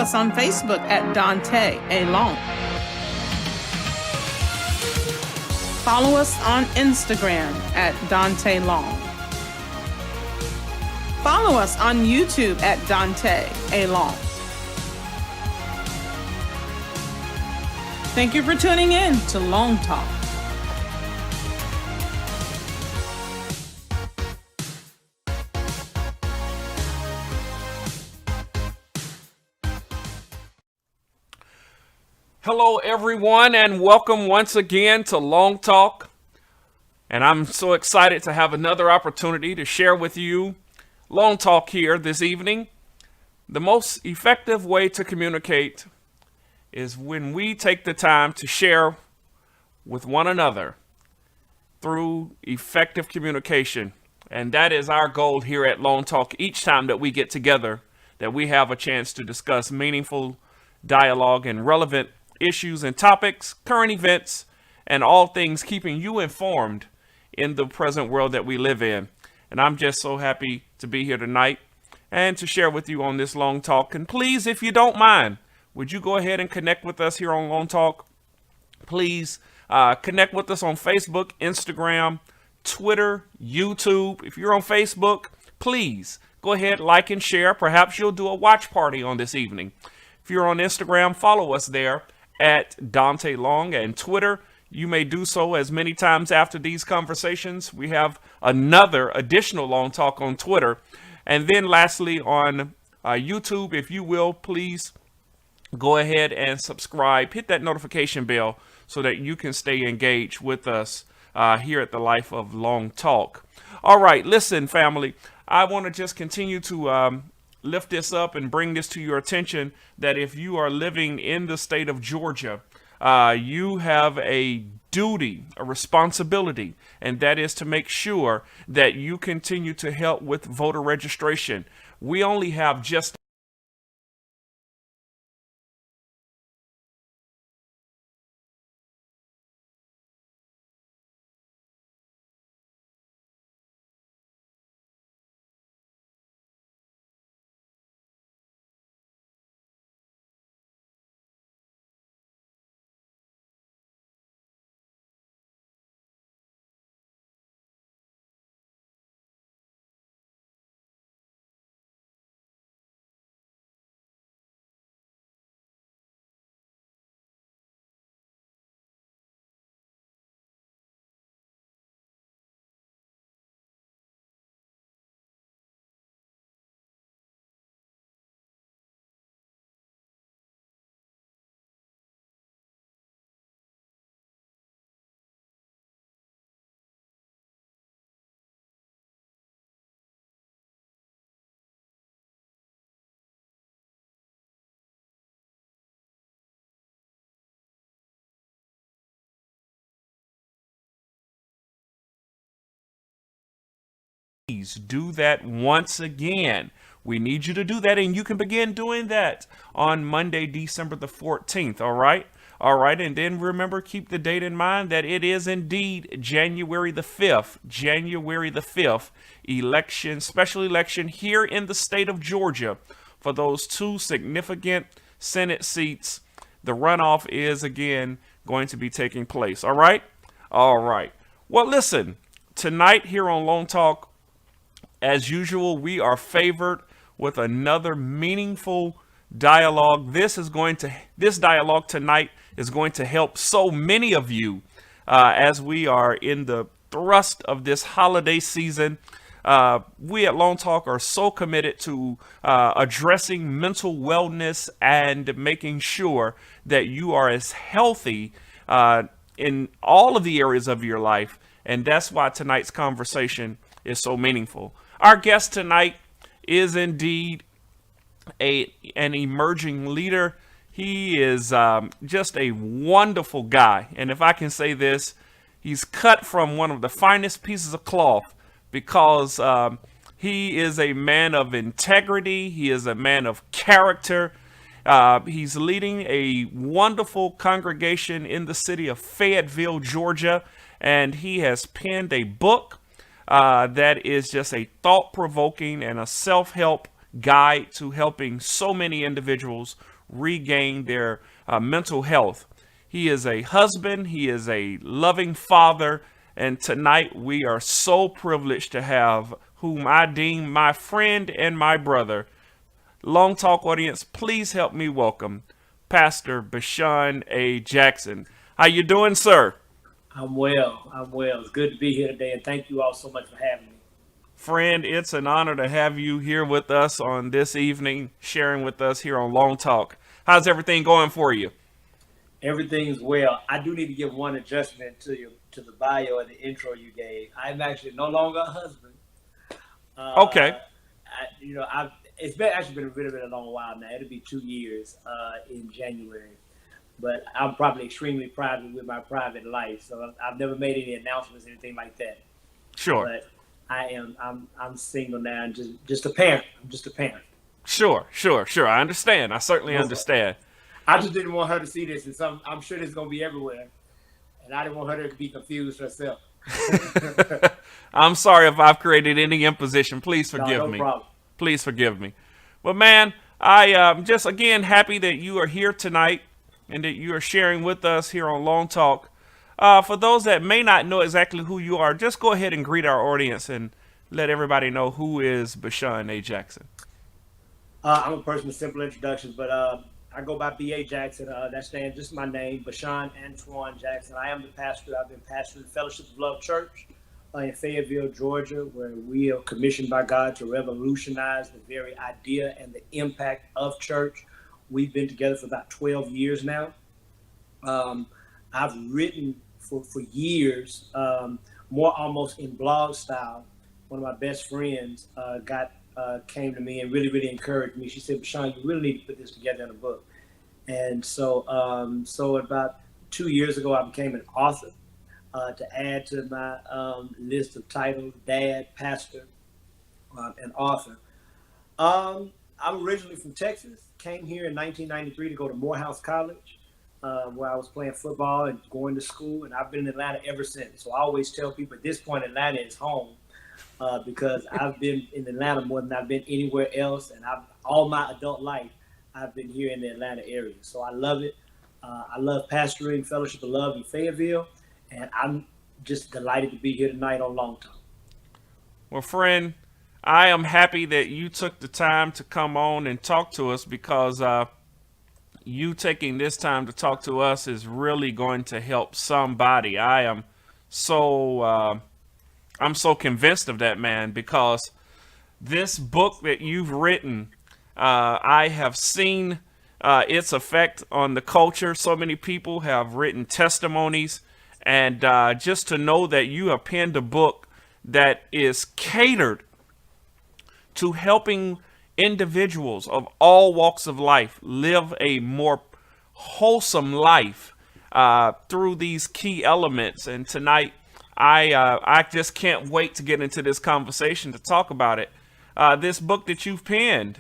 us on Facebook at Daunta Along. Follow us on Instagram at Daunta Long. Follow us on YouTube at Daunta Along. Thank you for tuning in to Long Talk. Hello, everyone, and welcome once again to Long Talk. And I'm so excited to have another opportunity to share with you Long Talk here this evening. The most effective way to communicate is when we take the time to share with one another through effective communication. And that is our goal here at Long Talk each time that we get together, that we have a chance to discuss meaningful dialogue and relevant issues and topics, current events, and all things keeping you informed in the present world that we live in. And I'm just so happy to be here tonight and to share with you on this Long Talk. And please, if you don't mind, would you go ahead and connect with us here on Long Talk? Please connect with us on Facebook, Instagram, Twitter, YouTube. If you're on Facebook, please go ahead, like and share. Perhaps you'll do a watch party on this evening. If you're on Instagram, follow us there at Daunta Long, and Twitter, you may do so as many times after these conversations. We have another additional Long Talk on Twitter. And then lastly on YouTube, if you will, please go ahead and subscribe, hit that notification bell so that you can stay engaged with us here at the Life of Long Talk. All right, listen, family, I want to just continue to lift this up and bring this to your attention, that if you are living in the state of Georgia, you have a duty, a responsibility, and that is to make sure that you continue to help with voter registration. We only have just do that once again. We need you to do that, and you can begin doing that on Monday, December the 14th. All right. And then remember, keep the date in mind that it is indeed January the 5th, special election here in the state of Georgia for those two significant Senate seats. The runoff is again going to be taking place. All right. Well, listen, tonight here on Long Talk, as usual, we are favored with another meaningful dialogue. This dialogue tonight is going to help so many of you as we are in the thrust of this holiday season. We at Long Talk are so committed to addressing mental wellness and making sure that you are as healthy in all of the areas of your life. And that's why tonight's conversation is so meaningful. Our guest tonight is indeed an emerging leader. He is just a wonderful guy. And if I can say this, he's cut from one of the finest pieces of cloth, because he is a man of integrity. He is a man of character. He's leading a wonderful congregation in the city of Fayetteville, Georgia. And he has penned a book that is just a thought-provoking and a self-help guide to helping so many individuals regain their mental health. He is a husband, he is a loving father, and tonight we are so privileged to have whom I deem my friend and my brother. Long Talk audience, please help me welcome Pastor BaSean A. Jackson. How you doing, sir? I'm well. I'm well. It's good to be here today, and thank you all so much for having me. Friend, it's an honor to have you here with us on this evening, sharing with us here on Long Talk. How's everything going for you? Everything's well. I do need to give one adjustment to the bio and the intro you gave. I'm actually no longer a husband. Okay. It's been actually been a long while now. It'll be 2 years in January, but I'm probably extremely private with my private life, so I've never made any announcements or anything like that. Sure. But I'm single now and just a parent. I'm just a parent. Sure. I understand. I certainly understand. I just didn't want her to see this, and I'm sure this is gonna be everywhere, and I didn't want her to be confused herself. I'm sorry if I've created any imposition. Please forgive No me. problem. Please forgive me. But man, I am just again happy that you are here tonight and that you are sharing with us here on Long Talk. For those that may not know exactly who you are, just go ahead and greet our audience and let everybody know who is BaSean A. Jackson. I'm a person with simple introductions, but I go by B.A. Jackson. That stands just my name, BaSean Antoine Jackson. I am the pastor. I've been pastoring the Fellowship of Love Church in Fayetteville, Georgia, where we are commissioned by God to revolutionize the very idea and the impact of church. We've been together for about 12 years now. I've written for years, more almost in blog style. One of my best friends came to me and really encouraged me. She said, "BaSean, you really need to put this together in a book." And so about 2 years ago, I became an author to add to my list of titles: dad, pastor, and author. I'm originally from Texas. Came here in 1993 to go to Morehouse College, where I was playing football and going to school. And I've been in Atlanta ever since. So I always tell people at this point, Atlanta is home. Because I've been in Atlanta more than I've been anywhere else, and all my adult life I've been here in the Atlanta area. So I love it. I love pastoring Fellowship of Love in Fayetteville, and I'm just delighted to be here tonight on Long Talk. Well, friend, I am happy that you took the time to come on and talk to us because you taking this time to talk to us is really going to help somebody. I'm so convinced of that, man, because this book that you've written, I have seen its effect on the culture. So many people have written testimonies, and just to know that you have penned a book that is catered to helping individuals of all walks of life live a more wholesome life through these key elements. And tonight, I just can't wait to get into this conversation to talk about it. This book that you've penned,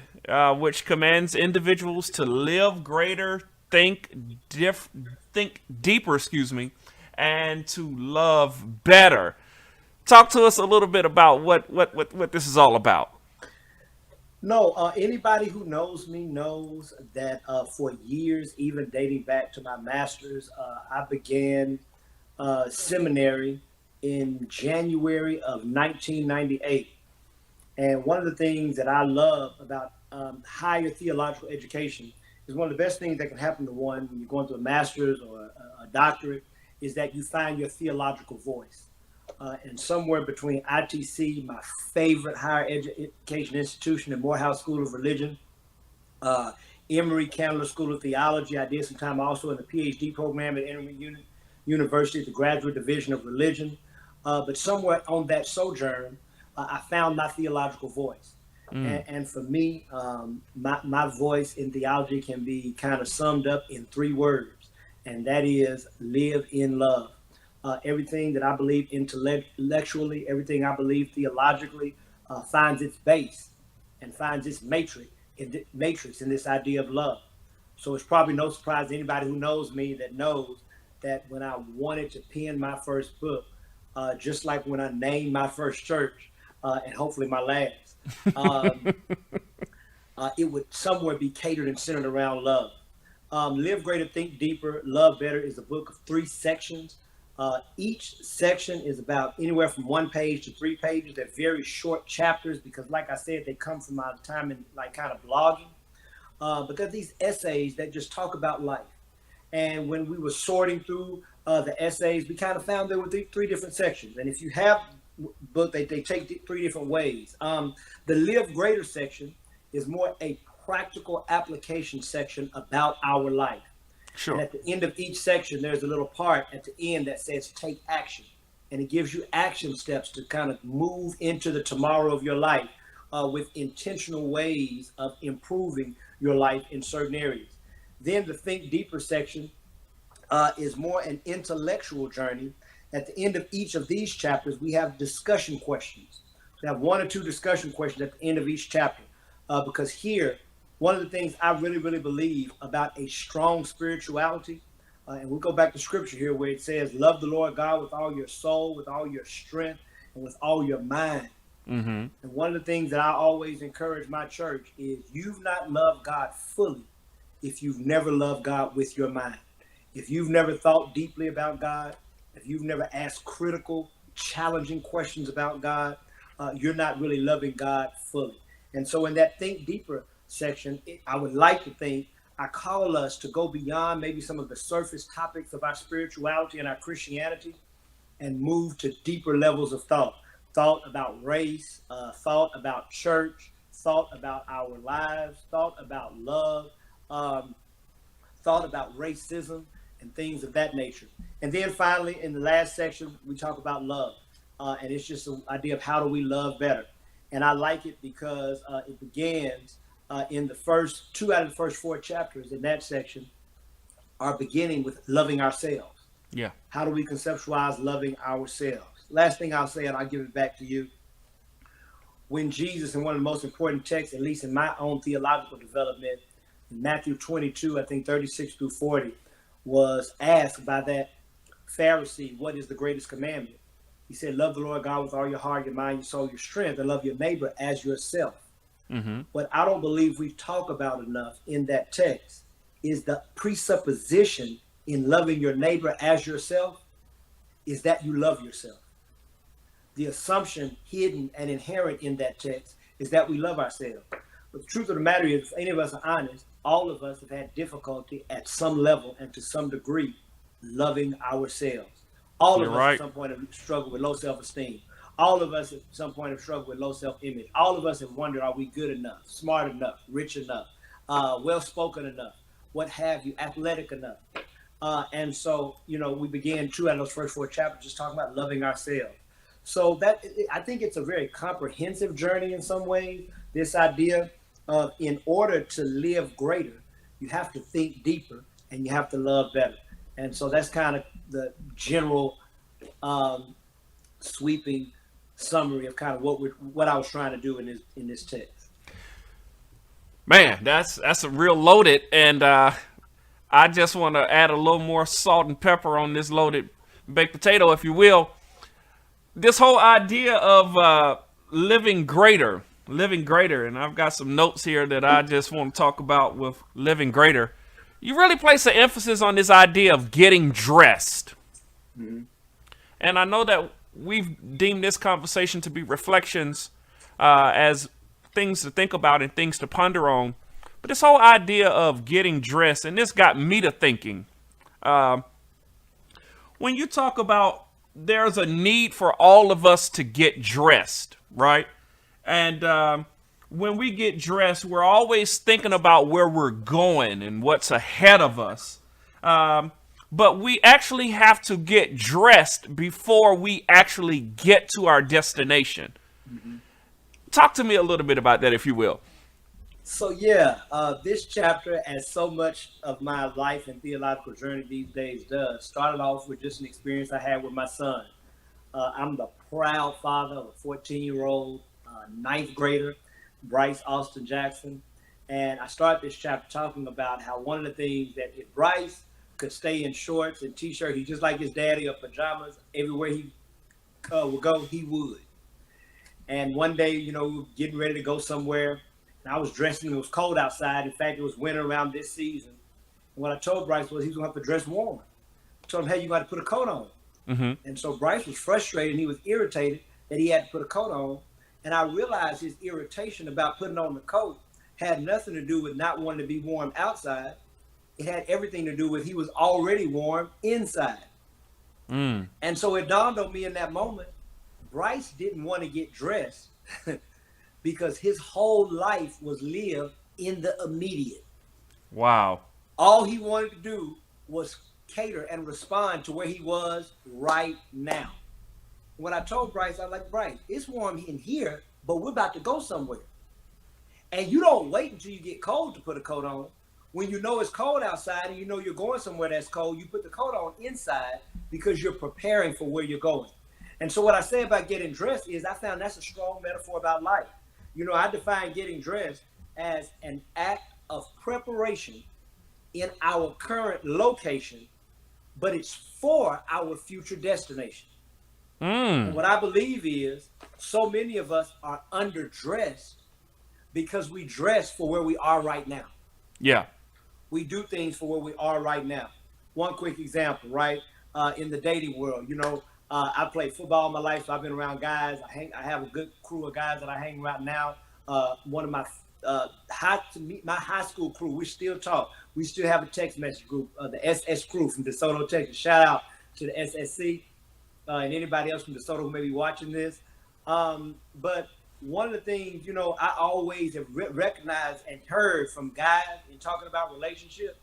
which commands individuals to live greater, think deeper, and to love better. Talk to us a little bit about what this is all about. No, anybody who knows me knows that for years, even dating back to my master's, I began seminary in January of 1998. And one of the things that I love about higher theological education is one of the best things that can happen to one when you're going through a master's or a doctorate is that you find your theological voice. And somewhere between ITC, my favorite higher education institution, and Morehouse School of Religion, Emory Candler School of Theology. I did some time also in the PhD program at Emory University, the Graduate Division of Religion. But somewhere on that sojourn, I found my theological voice. And for me, my voice in theology can be kind of summed up in 3 words, and that is live in love. Everything that I believe intellectually, everything I believe theologically finds its base and finds its matrix in this idea of love. So it's probably no surprise to anybody who knows me that knows that when I wanted to pen my first book, just like when I named my first church, and hopefully my last, it would somewhere be catered and centered around love. Live Greater, Think Deeper, Love Better is a book of 3 sections. Each section is about anywhere from 1 page to 3 pages. They're very short chapters because, like I said, they come from my time in like kind of blogging. Because these essays that just talk about life. And when we were sorting through the essays, we kind of found there were three different sections. And if you have book, they take 3 different ways. The Live Greater section is more a practical application section about our life. Sure. And at the end of each section, there's a little part at the end that says take action. And it gives you action steps to kind of move into the tomorrow of your life with intentional ways of improving your life in certain areas. Then the Think Deeper section is more an intellectual journey. At the end of each of these chapters, we have discussion questions. We have 1 or 2 discussion questions at the end of each chapter. Because here, one of the things I really, really believe about a strong spirituality, and we'll go back to scripture here where it says, love the Lord God with all your soul, with all your strength, and with all your mind. Mm-hmm. And one of the things that I always encourage my church is you've not loved God fully if you've never loved God with your mind. If you've never thought deeply about God, if you've never asked critical, challenging questions about God, you're not really loving God fully. And so in that Think Deeper section, I would like to think I call us to go beyond maybe some of the surface topics of our spirituality and our Christianity and move to deeper levels of thought. Thought about race, thought about church, thought about our lives, thought about love, thought about racism and things of that nature. And then finally, in the last section, we talk about love. And it's just an idea of how do we love better. And I like it because it begins in the first 2 out of the first 4 chapters in that section are beginning with loving ourselves. Yeah. How do we conceptualize loving ourselves? Last thing I'll say, and I'll give it back to you. When Jesus, in one of the most important texts, at least in my own theological development, in Matthew 22, I think 36 through 40, was asked by that Pharisee, what is the greatest commandment? He said, love the Lord God with all your heart, your mind, your soul, your strength, and love your neighbor as yourself. Mm-hmm. What I don't believe we talk about enough in that text is the presupposition in loving your neighbor as yourself is that you love yourself. The assumption hidden and inherent in that text is that we love ourselves. But the truth of the matter is, if any of us are honest, all of us have had difficulty at some level and to some degree loving ourselves. All of us at some point have struggled with low self-esteem. All of us at some point have struggled with low self-image. All of us have wondered, are we good enough, smart enough, rich enough, well-spoken enough, what have you, athletic enough? And so, we began 2 out of those first 4 chapters just talking about loving ourselves. So that I think it's a very comprehensive journey in some ways. This idea of in order to live greater, you have to think deeper and you have to love better. And so that's kind of the general sweeping summary of kind of what I was trying to do in this text. Man, that's a real loaded, and I just want to add a little more salt and pepper on this loaded baked potato, if you will. This whole idea of living greater, and I've got some notes here that I just want to talk about with living greater. You really place an emphasis on this idea of getting dressed. Mm-hmm. And I know that we've deemed this conversation to be reflections as things to think about and things to ponder on. But this whole idea of getting dressed, and this got me to thinking. When you talk about there's a need for all of us to get dressed, right? And when we get dressed, we're always thinking about where we're going and what's ahead of us. But we actually have to get dressed before we actually get to our destination. Mm-hmm. Talk to me a little bit about that, if you will. So this chapter, as so much of my life and theological journey these days does, started off with just an experience I had with my son. I'm the proud father of a 14-year-old ninth grader, Bryce Austin Jackson. And I started this chapter talking about how one of the things that if Bryce could stay in shorts and t-shirt, he's just like his daddy, or pajamas, everywhere he would go, he would. And one day, we were getting ready to go somewhere, And I was dressing, it was cold outside. In fact, it was winter around this season. And what I told Bryce was he was going to have to dress warm. I told him, hey, you got to put a coat on. And so Bryce was frustrated and he was irritated that he had to put a coat on. And I realized his irritation about putting on the coat had nothing to do with not wanting to be warm outside. It had everything to do with he was already warm inside. And so it dawned on me in that moment, Bryce didn't want to get dressed because his whole life was lived in the immediate. Wow. All he wanted to do was cater and respond to where he was right now. When I told Bryce, I was like, Bryce, it's warm in here, but we're about to go somewhere. And you don't wait until you get cold to put a coat on. When you know it's cold outside and you know you're going somewhere that's cold, you put the coat on inside because you're preparing for where you're going. And so what I say about getting dressed is I found that's a strong metaphor about life. You know, I define getting dressed as an act of preparation in our current location, but it's for our future destination. And what I believe is so many of us are underdressed because we dress for where we are right now. Yeah. We do things for where we are right now. One quick example, right? In the dating world, you know, I played football my life, so I've been around guys. I have a good crew of guys that I hang around now. One of my high school crew, we still talk. We still have a text message group, the SS crew from DeSoto, Texas. Shout out to the SSC and anybody else from DeSoto who may be watching this. But one of the things, you know, I always have recognized and heard from guys in talking about relationships,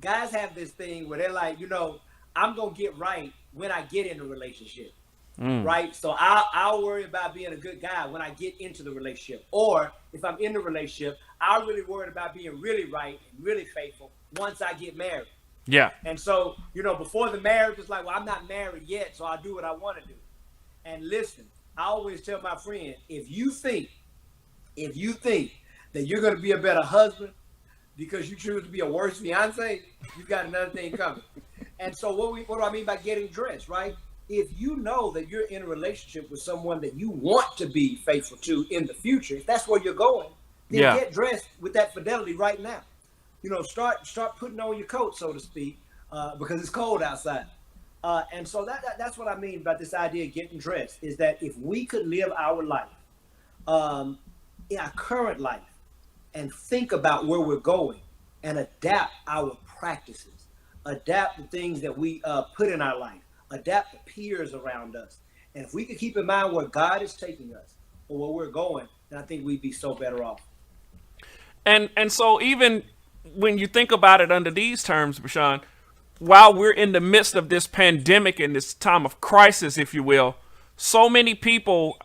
guys have this thing where they're like, you know, I'm going to get right when I get in a relationship, right? So I'll worry about being a good guy when I get into the relationship. Or if I'm in the relationship, I'll really worry about being really right and really faithful once I get married. Yeah. And so, you know, before the marriage, it's like, well, I'm not married yet, so I'll do what I want to do. And listen, I always tell my friend, if you think that you're going to be a better husband because you choose to be a worse fiance, you've got another thing coming. And so what do I mean by getting dressed, right? If you know that you're in a relationship with someone that you want to be faithful to in the future, if that's where you're going, then get dressed with that fidelity right now. You know, start putting on your coat, so to speak, because it's cold outside. And so that's what I mean about this idea of getting dressed, is that if we could live our life, in our current life, and think about where we're going and adapt our practices, adapt the things that we put in our life, adapt the peers around us. And if we could keep in mind where God is taking us or where we're going, then I think we'd be so better off. And so even when you think about it under these terms, BaSean, while we're in the midst of this pandemic and this time of crisis, if you will, so many people,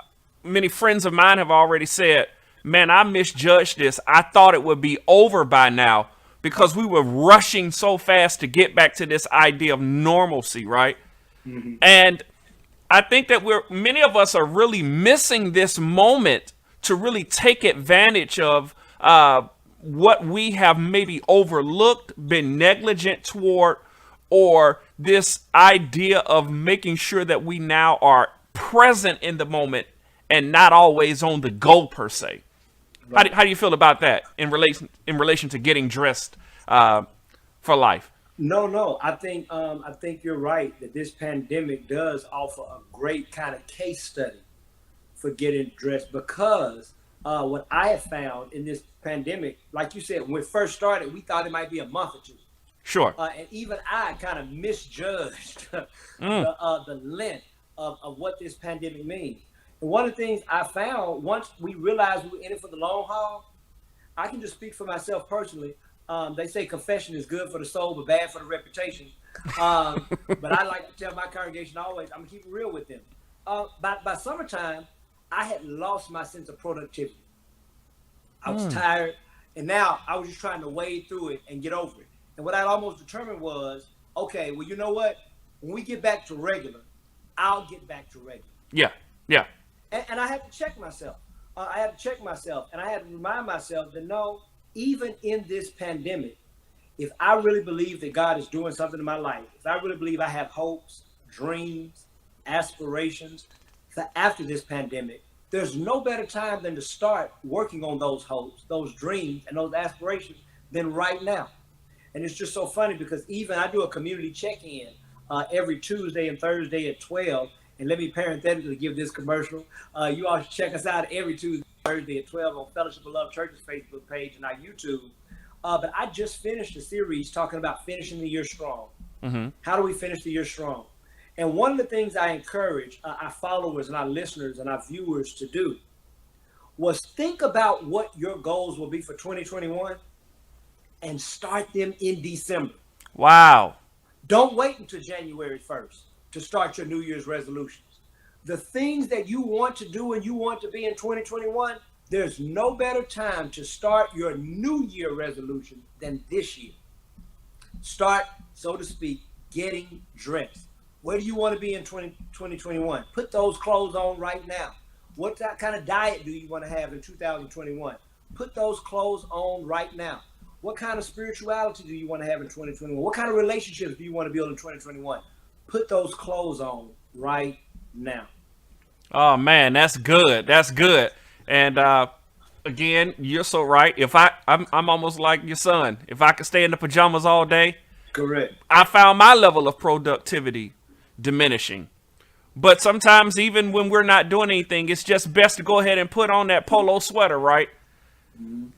many friends of mine have already said, man, I misjudged this. I thought it would be over by now because we were rushing so fast to get back to this idea of normalcy, right? And I think that many of us are really missing this moment to really take advantage of what we have maybe overlooked, been negligent toward, or this idea of making sure that we now are present in the moment and not always on the go per se. Right. How do you feel about that in relation to getting dressed for life? No, I think you're right that this pandemic does offer a great kind of case study for getting dressed, because what I have found in this pandemic, like you said, when it first started, we thought it might be a month or two. Sure. And even I kind of misjudged the length of what this pandemic means. And one of the things I found, once we realized we were in it for the long haul, I can just speak for myself personally. They say confession is good for the soul, but bad for the reputation. But I like to tell my congregation always, I'm going to keep it real with them. By summertime, I had lost my sense of productivity. I was tired, and now I was just trying to wade through it and get over it. And what I almost determined was, okay, well, you know what? When we get back to regular, I'll get back to regular. Yeah. And I had to check myself. And I had to remind myself that no, even in this pandemic, if I really believe that God is doing something in my life, if I really believe I have hopes, dreams, aspirations for after this pandemic, there's no better time than to start working on those hopes, those dreams, and those aspirations than right now. And it's just so funny because even I do a community check-in every Tuesday and Thursday at 12. And let me parenthetically give this commercial. You all should check us out every Tuesday and Thursday at 12 on Fellowship of Love Church's Facebook page and our YouTube. But I just finished a series talking about finishing the year strong. Mm-hmm. How do we finish the year strong? And one of the things I encourage our followers and our listeners and our viewers to do was think about what your goals will be for 2021 and start them in December. Wow. Don't wait until January 1st to start your New Year's resolutions. The things that you want to do and you want to be in 2021, there's no better time to start your New Year resolution than this year. Start, so to speak, getting dressed. Where do you want to be in 2021? Put those clothes on right now. What kind of diet do you want to have in 2021? Put those clothes on right now. What kind of spirituality do you want to have in 2021? What kind of relationships do you want to build in 2021? Put those clothes on right now. Oh man, that's good. That's good. And again, you're so right. If I'm almost like your son. If I could stay in the pajamas all day, correct. I found my level of productivity diminishing. But sometimes even when we're not doing anything, it's just best to go ahead and put on that polo sweater, right?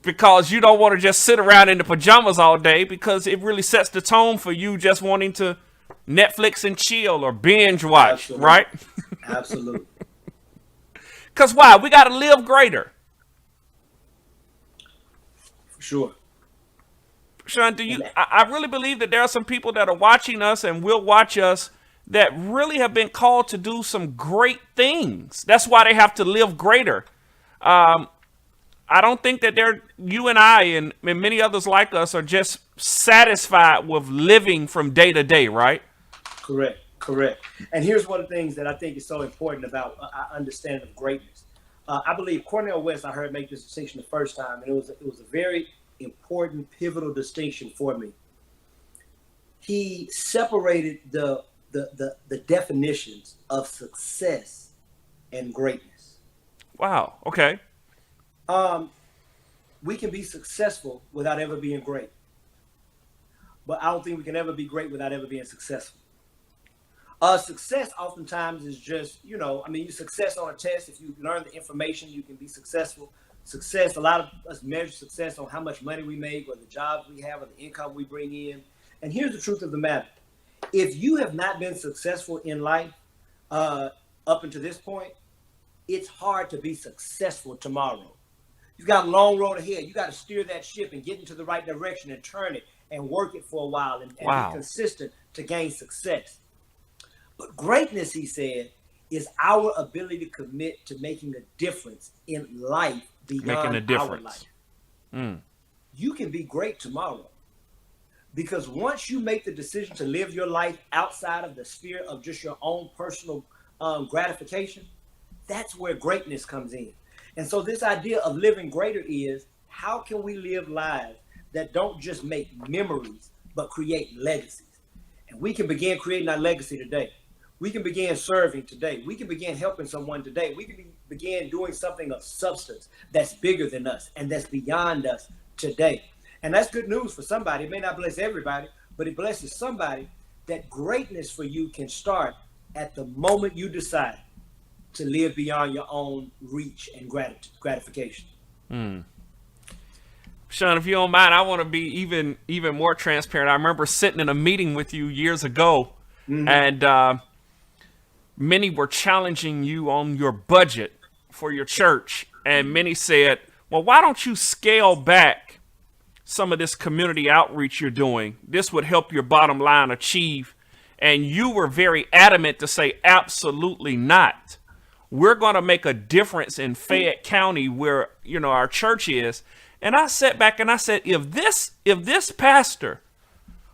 Because you don't want to just sit around in the pajamas all day, because it really sets the tone for you just wanting to Netflix and chill or binge watch, Absolutely. right? Absolutely. Because why? We got to live greater. For sure. Sean, I really believe that there are some people that are watching us and will watch us that really have been called to do some great things. That's why they have to live greater. I don't think that you and I and many others like us are just satisfied with living from day to day, right? Correct. And here's one of the things that I think is so important about our understanding of greatness. I believe Cornel West, I heard make this distinction the first time, and it was a very important, pivotal distinction for me. He separated the definitions of success and greatness. Wow. Okay. We can be successful without ever being great. But I don't think we can ever be great without ever being successful. Success oftentimes is just, you success on a test. If you learn the information, you can be successful. Success, a lot of us measure success on how much money we make or the jobs we have or the income we bring in. And here's the truth of the matter. If you have not been successful in life up until this point, it's hard to be successful tomorrow. You've got a long road ahead. You got to steer that ship and get into the right direction and turn it and work it for a while and be consistent to gain success. But greatness, he said, is our ability to commit to making a difference in life beyond our life. You can be great tomorrow. Because once you make the decision to live your life outside of the sphere of just your own personal gratification, that's where greatness comes in. And so this idea of living greater is, how can we live lives that don't just make memories, but create legacies? And we can begin creating our legacy today. We can begin serving today. We can begin helping someone today. We can begin doing something of substance that's bigger than us and that's beyond us today. And that's good news for somebody. It may not bless everybody, but it blesses somebody. That greatness for you can start at the moment you decide to live beyond your own reach and gratification. Sean, if you don't mind, I want to be even more transparent. I remember sitting in a meeting with you years ago, and many were challenging you on your budget for your church. And many said, well, why don't you scale back some of this community outreach you're doing? This would help your bottom line achieve. And you were very adamant to say, absolutely not. We're going to make a difference in Fayette County where, our church is. And I sat back and I said, if this pastor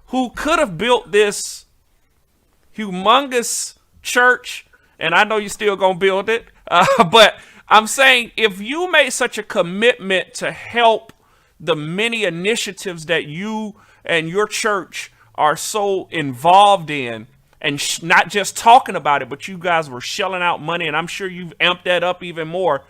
who could have built this humongous church, and I know you're still going to build it, but I'm saying, if you made such a commitment to help the many initiatives that you and your church are so involved in, and not just talking about it, but you guys were shelling out money, and I'm sure you've amped that up even more.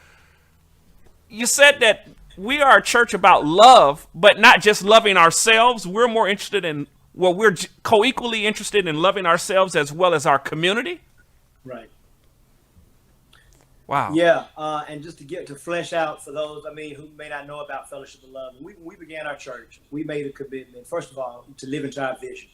You said that we are a church about love, but not just loving ourselves. We're more interested in, well, we're co-equally interested in loving ourselves as well as our community. Right. Wow. Yeah, and just to flesh out for those, who may not know about Fellowship of Love, when we began our church, we made a commitment, first of all, to live into our vision.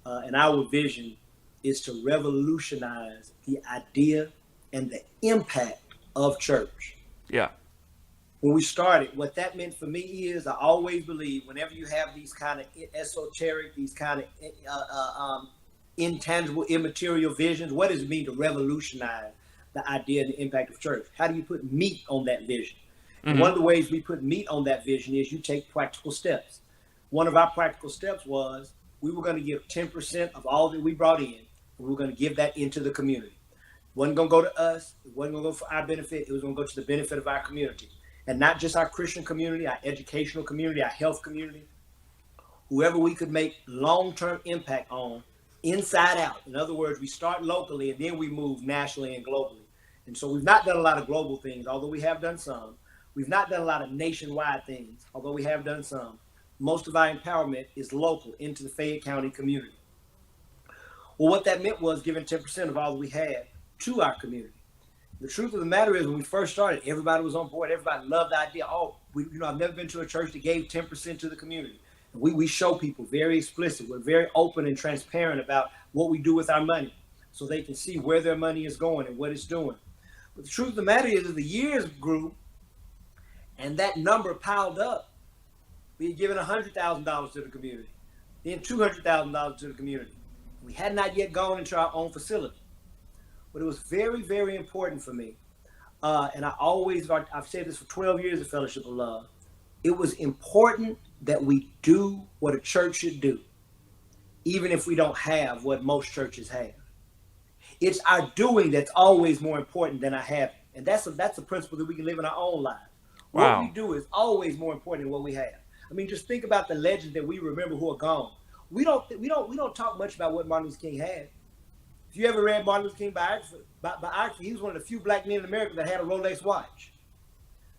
And our vision is to revolutionize the idea and the impact of church. Yeah. When we started, what that meant for me is I always believe whenever you have these kind of esoteric, these kind of intangible, immaterial visions, what does it mean to revolutionize the idea and the impact of church? How do you put meat on that vision? And one of the ways we put meat on that vision is you take practical steps. One of our practical steps was we were going to give 10% of all that we brought in, and we were going to give that into the community. It wasn't going to go to us. It wasn't going to go for our benefit. It was going to go to the benefit of our community. And not just our Christian community, our educational community, our health community, whoever we could make long-term impact on, inside out. In other words, we start locally and then we move nationally and globally. And so we've not done a lot of global things, although we have done some. We've not done a lot of nationwide things, although we have done some. Most of our empowerment is local into the Fayette County community. Well, what that meant was giving 10% of all that we had to our community. The truth of the matter is when we first started, everybody was on board. Everybody loved the idea. I've never been to a church that gave 10% to the community. And we show people very explicit. We're very open and transparent about what we do with our money so they can see where their money is going and what it's doing. But the truth of the matter is the years grew and that number piled up. We had given $100,000 to the community, then $200,000 to the community. We had not yet gone into our own facility. But it was very, very important for me. And I've said this for 12 years of Fellowship of Love. It was important that we do what a church should do, even if we don't have what most churches have. It's our doing that's always more important than our having. And that's a principle that we can live in our own lives. Wow. What we do is always more important than what we have. Just think about the legends that we remember who are gone. We don't talk much about what Martin Luther King had. If you ever read Martin Luther King biography, he was one of the few black men in America that had a Rolex watch.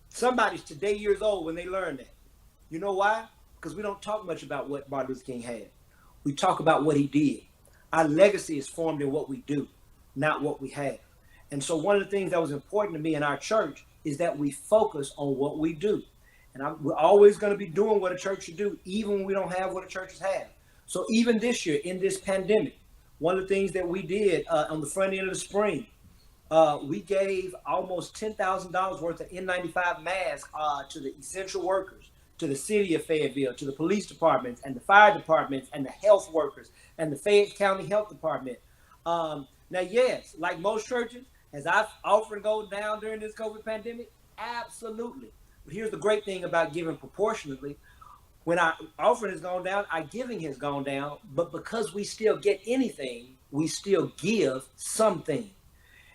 Somebody's today years old when they learn that. You know why? Because we don't talk much about what Martin Luther King had. We talk about what he did. Our legacy is formed in what we do, not what we have. And so one of the things that was important to me in our church is that we focus on what we do. And we're always going to be doing what a church should do, even when we don't have what a churches have. So even this year, in this pandemic, one of the things that we did on the front end of the spring, we gave almost $10,000 worth of N95 masks to the essential workers, to the city of Fayetteville, to the police departments and the fire departments and the health workers and the Fayette County Health Department. Now, yes, like most churches, has our offering gone down during this COVID pandemic? Absolutely. But here's the great thing about giving proportionately. When our offering has gone down, our giving has gone down, but because we still get anything, we still give something.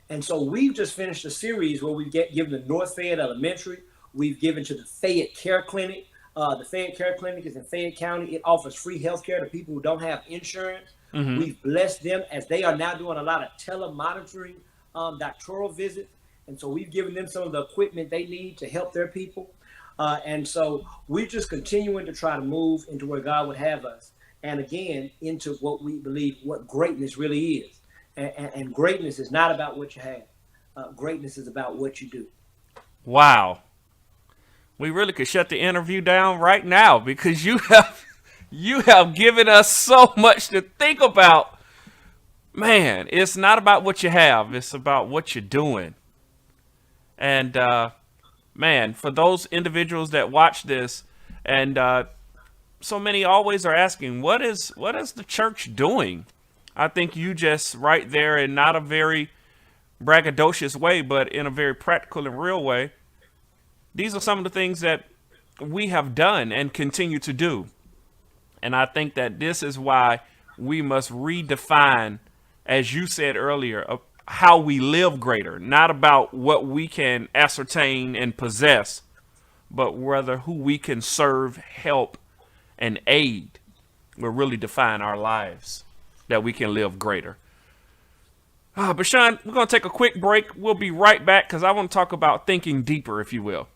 And so we've just finished a series where we've given to North Fayette Elementary. We've given to the Fayette Care Clinic. The Fayette Care Clinic is in Fayette County. It offers free health care to people who don't have insurance. Mm-hmm. We've blessed them as they are now doing a lot of telemonitoring doctoral visits. And so we've given them some of the equipment they need to help their people. And so we're just continuing to try to move into where God would have us. And again, into what we believe, what greatness really is. And greatness is not about what you have. Greatness is about what you do. Wow. We really could shut the interview down right now because you have given us so much to think about. Man, it's not about what you have. It's about what you're doing. And, man, for those individuals that watch this, and so many always are asking, what is the church doing? I think you just right there in not a very braggadocious way, but in a very practical and real way. These are some of the things that we have done and continue to do. And I think that this is why we must redefine, as you said earlier, how we live greater, not about what we can ascertain and possess, but rather who we can serve, help, and aid will really define our lives, that we can live greater. BaSean, we're going to take a quick break. We'll be right back because I want to talk about thinking deeper, if you will.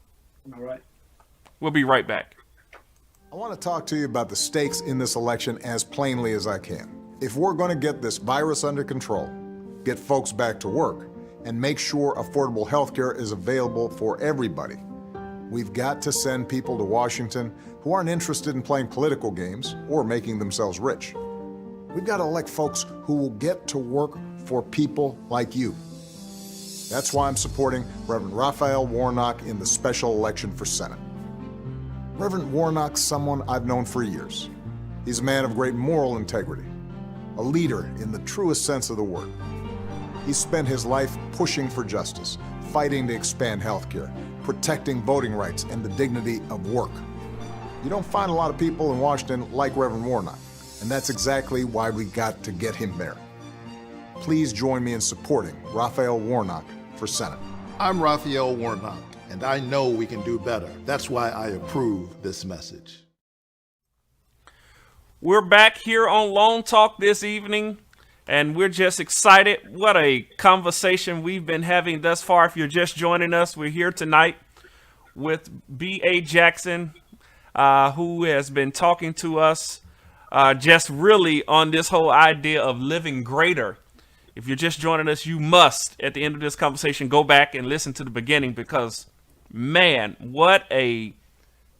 All right. We'll be right back. I want to talk to you about the stakes in this election as plainly as I can. If we're going to get this virus under control, get folks back to work, and make sure affordable health care is available for everybody, we've got to send people to Washington who aren't interested in playing political games or making themselves rich. We've got to elect folks who will get to work for people like you. That's why I'm supporting Reverend Raphael Warnock in the special election for Senate. Reverend Warnock's someone I've known for years. He's a man of great moral integrity, a leader in the truest sense of the word. He's spent his life pushing for justice, fighting to expand healthcare, protecting voting rights and the dignity of work. You don't find a lot of people in Washington like Reverend Warnock, and that's exactly why we got to get him there. Please join me in supporting Raphael Warnock for Senate. I'm Raphael Warnock, and I know we can do better. That's why I approve this message. We're back here on Long Talk this evening, and we're just excited. What a conversation we've been having thus far. If you're just joining us, we're here tonight with B.A. Jackson, who has been talking to us just really on this whole idea of living greater. If you're just joining us, you must, at the end of this conversation, go back and listen to the beginning because, man, what a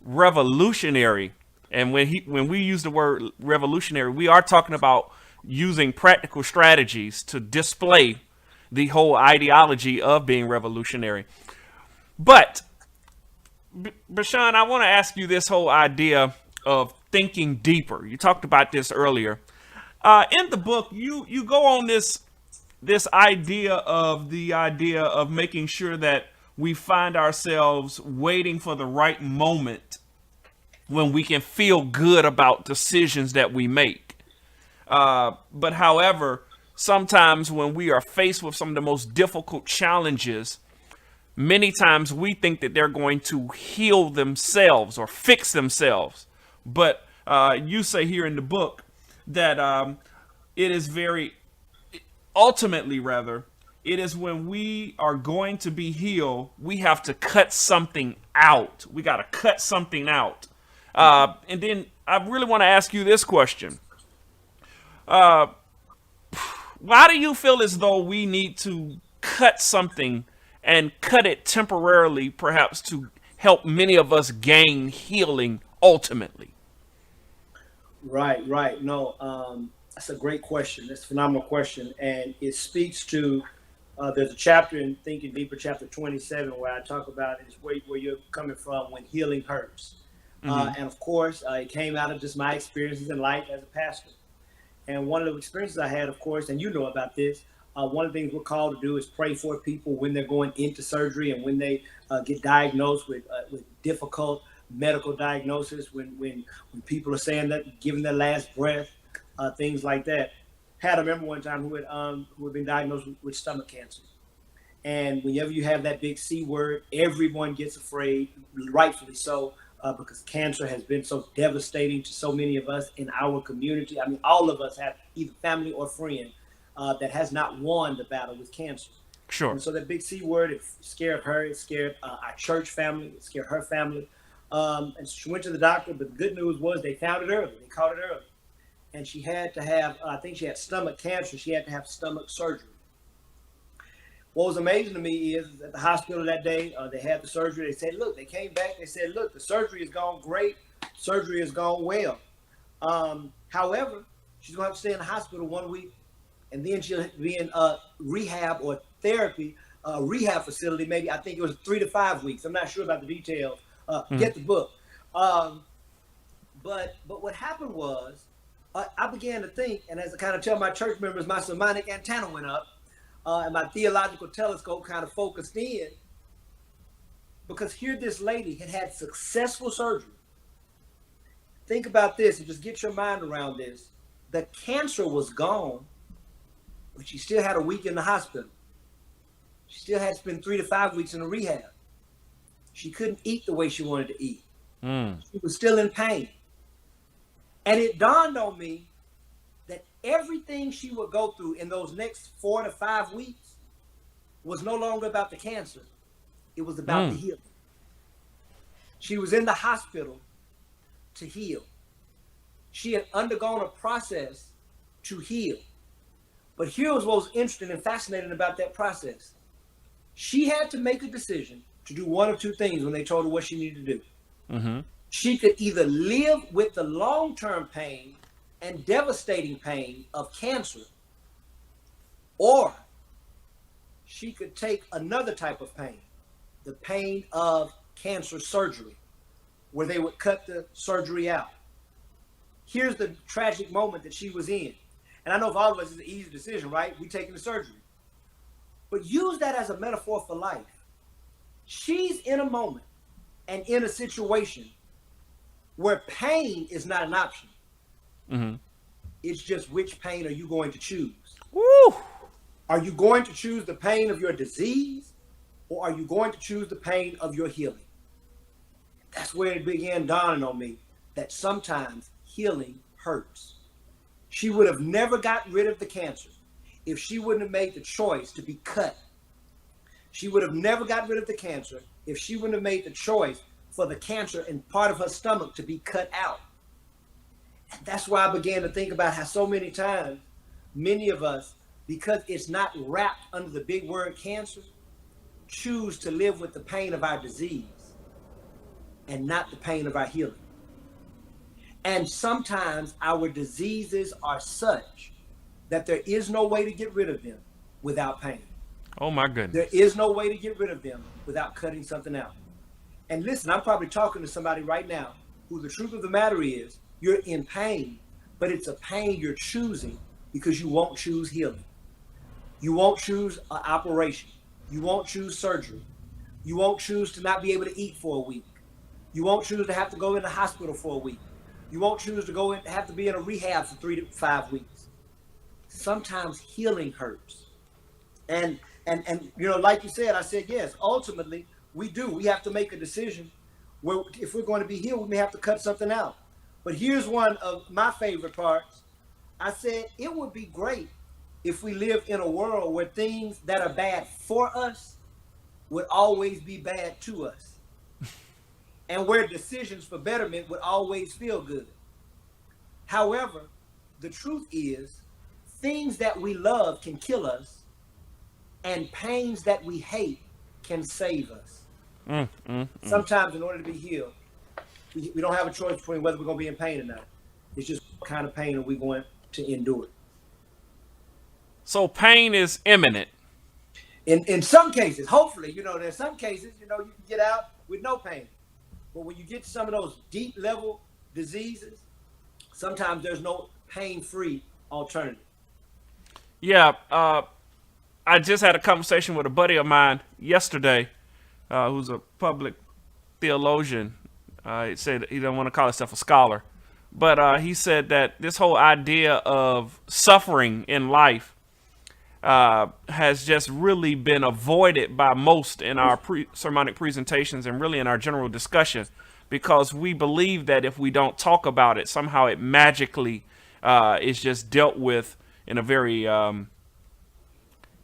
revolutionary. And when we use the word revolutionary, we are talking about using practical strategies to display the whole ideology of being revolutionary. But, BaSean, I want to ask you this whole idea of thinking deeper. You talked about this earlier. In the book, you go on this idea of making sure that we find ourselves waiting for the right moment when we can feel good about decisions that we make. But however, sometimes when we are faced with some of the most difficult challenges, many times we think that they're going to heal themselves or fix themselves. But you say here in the book that it is ultimately, it is when we are going to be healed, we have to cut something out. We got to cut something out. And then I really want to ask you this question. Why do you feel as though we need to cut something and cut it temporarily, perhaps to help many of us gain healing ultimately? Right. No, that's a great question. That's a phenomenal question. And it speaks to, there's a chapter in Thinking Deeper, chapter 27, where I talk about is where you're coming from when healing hurts. And of course, it came out of just my experiences in life as a pastor. And one of the experiences I had, of course, and you know about this, one of the things we're called to do is pray for people when they're going into surgery and when they get diagnosed with difficult medical diagnosis, when people are saying that, giving their last breath, things like that. Had a member one time who had been diagnosed with stomach cancer. And whenever you have that big C word, everyone gets afraid, rightfully so, because cancer has been so devastating to so many of us in our community. I mean, all of us have either family or friend that has not won the battle with cancer. Sure. And so that big C word, it scared her, it scared our church family, it scared her family. And she went to the doctor, but the good news was they found it early, they caught it early. And she had to have, I think she had stomach cancer, she had to have stomach surgery. What was amazing to me is at the hospital that day, they had the surgery. They said, look, they came back. They said, look, the surgery has gone great. Surgery has gone well. However, she's going to have to stay in the hospital 1 week. And then she'll be in rehab or therapy, rehab facility, maybe, I think it was 3 to 5 weeks. I'm not sure about the details. Get the book. But what happened was I began to think, and as I kind of tell my church members, my sermonic antenna went up. And my theological telescope kind of focused in, because here this lady had successful surgery. Think about this and just get your mind around this. The cancer was gone, but she still had a week in the hospital. She still had to spend 3 to 5 weeks in a rehab. She couldn't eat the way she wanted to eat. She was still in pain. And it dawned on me that everything she would go through in those next 4 to 5 weeks was no longer about the cancer. It was about the healing. She was in the hospital to heal. She had undergone a process to heal. But here's what was interesting and fascinating about that process. She had to make a decision to do one of two things when they told her what she needed to do. Mm-hmm. She could either live with the long-term pain and devastating pain of cancer, or she could take another type of pain, the pain of cancer surgery, where they would cut the surgery out. Here's the tragic moment that she was in. And I know for all of us, it's an easy decision, right? We taking the surgery. But use that as a metaphor for life. She's in a moment and in a situation where pain is not an option. Mm-hmm. It's just which pain are you going to choose? Woo! Are you going to choose the pain of your disease, or are you going to choose the pain of your healing? That's where it began dawning on me that sometimes healing hurts. She would have never got rid of the cancer if she wouldn't have made the choice to be cut. She would have never got rid of the cancer if she wouldn't have made the choice for the cancer in part of her stomach to be cut out. And that's why I began to think about how so many times, many of us, because it's not wrapped under the big word cancer, choose to live with the pain of our disease and not the pain of our healing. And sometimes our diseases are such that there is no way to get rid of them without pain. Oh my goodness. There is no way to get rid of them without cutting something out. And listen, I'm probably talking to somebody right now who the truth of the matter is, you're in pain, but it's a pain you're choosing because you won't choose healing. You won't choose an operation. You won't choose surgery. You won't choose to not be able to eat for a week. You won't choose to have to go in the hospital for a week. You won't choose to go in, have to be in a rehab for 3 to 5 weeks. Sometimes healing hurts. And you know, like you said, I said, yes, ultimately we do. We have to make a decision where if we're going to be healed, we may have to cut something out. But here's one of my favorite parts. I said, it would be great if we lived in a world where things that are bad for us would always be bad to us. And where decisions for betterment would always feel good. However, the truth is, things that we love can kill us, and pains that we hate can save us. Sometimes in order to be healed, we don't have a choice between whether we're going to be in pain or not. It's just what kind of pain are we going to endure. So pain is imminent. In some cases, hopefully, you know, there's some cases, you know, you can get out with no pain. But when you get to some of those deep level diseases, sometimes there's no pain-free alternative. Yeah, I just had a conversation with a buddy of mine yesterday, who's a public theologian. He said he don't want to call himself a scholar, but he said that this whole idea of suffering in life has just really been avoided by most in our sermonic presentations and really in our general discussion, because we believe that if we don't talk about it, somehow it magically is just dealt with in a very